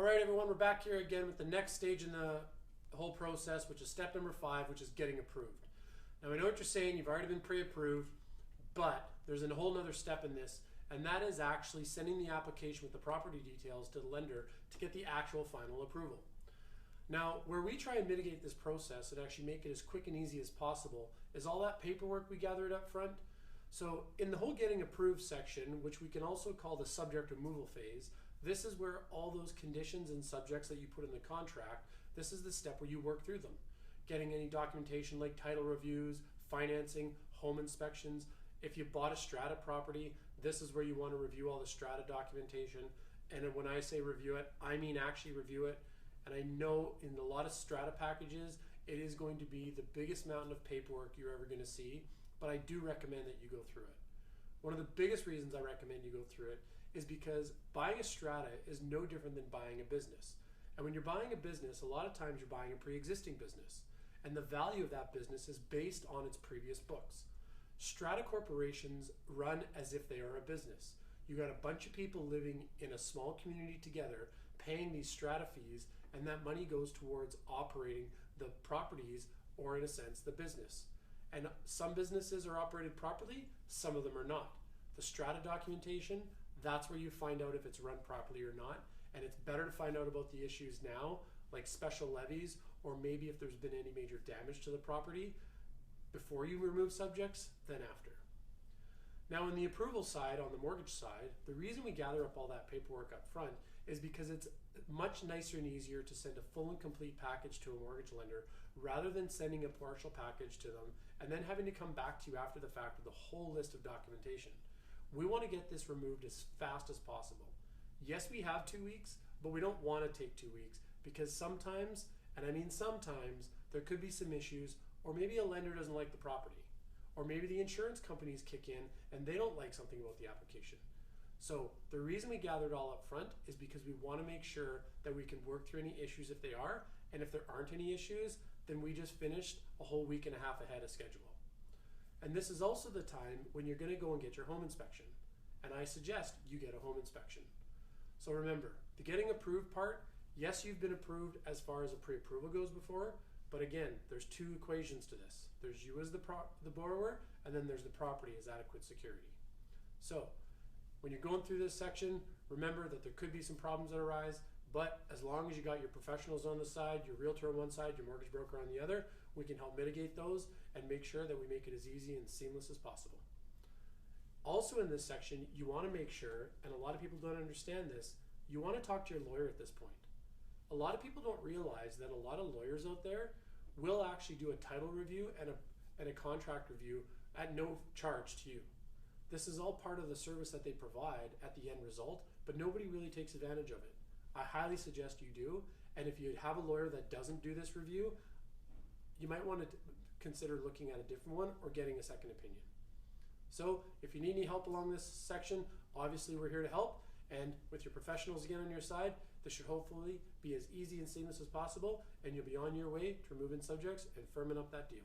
right, everyone, we're back here again with the next stage in the whole process, which is step number 5, which is getting approved. Now, I know what you're saying, you've already been pre-approved, but there's a whole other step in this, and that is actually sending the application with the property details to the lender to get the actual final approval. Now, where we try and mitigate this process and actually make it as quick and easy as possible is all that paperwork we gathered up front. So in the whole getting approved section, which we can also call the subject removal phase, this is where all those conditions and subjects that you put in the contract, this is the step where you work through them. Getting any documentation like title reviews, financing, home inspections. If you bought a strata property, this is where you want to review all the strata documentation. And when I say review it, I mean actually review it. And I know in a lot of strata packages, it is going to be the biggest mountain of paperwork you're ever going to see, but I do recommend that you go through it. One of the biggest reasons I recommend you go through it is because buying a strata is no different than buying a business. And when you're buying a business, a lot of times you're buying a pre-existing business. And the value of that business is based on its previous books. Strata corporations run as if they are a business. You got a bunch of people living in a small community together, paying these strata fees, and that money goes towards operating the properties, or in a sense, the business. And some businesses are operated properly, some of them are not. The strata documentation, that's where you find out if it's run properly or not. And it's better to find out about the issues now, like special levies, or maybe if there's been any major damage to the property, before you remove subjects than after. Now, on the approval side, on the mortgage side, the reason we gather up all that paperwork up front is because it's much nicer and easier to send a full and complete package to a mortgage lender rather than sending a partial package to them and then having to come back to you after the fact with a whole list of documentation. We want to get this removed as fast as possible. Yes, we have 2 weeks, but we don't want to take 2 weeks because sometimes, and I mean sometimes, there could be some issues, or maybe a lender doesn't like the property. Or maybe the insurance companies kick in and they don't like something about the application. So the reason we gathered all up front is because we want to make sure that we can work through any issues if they are, and if there aren't any issues, then we just finished a whole week and a half ahead of schedule. And this is also the time when you're going to go and get your home inspection. And I suggest you get a home inspection. So remember, the getting approved part, yes, you've been approved as far as a pre-approval goes before, but again, there's 2 equations to this. There's you as the borrower, and then there's the property as adequate security. So when you're going through this section, remember that there could be some problems that arise, but as long as you got your professionals on the side, your realtor on one side, your mortgage broker on the other, we can help mitigate those and make sure that we make it as easy and seamless as possible. Also in this section, you want to make sure, and a lot of people don't understand this, you want to talk to your lawyer at this point. A lot of people don't realize that a lot of lawyers out there will actually do a title review and a contract review at no charge to you. This is all part of the service that they provide at the end result, but nobody really takes advantage of it. I highly suggest you do, and if you have a lawyer that doesn't do this review, you might want to consider looking at a different one or getting a second opinion. So if you need any help along this section, obviously we're here to help. And with your professionals again on your side, this should hopefully be as easy and seamless as possible, and you'll be on your way to removing subjects and firming up that deal.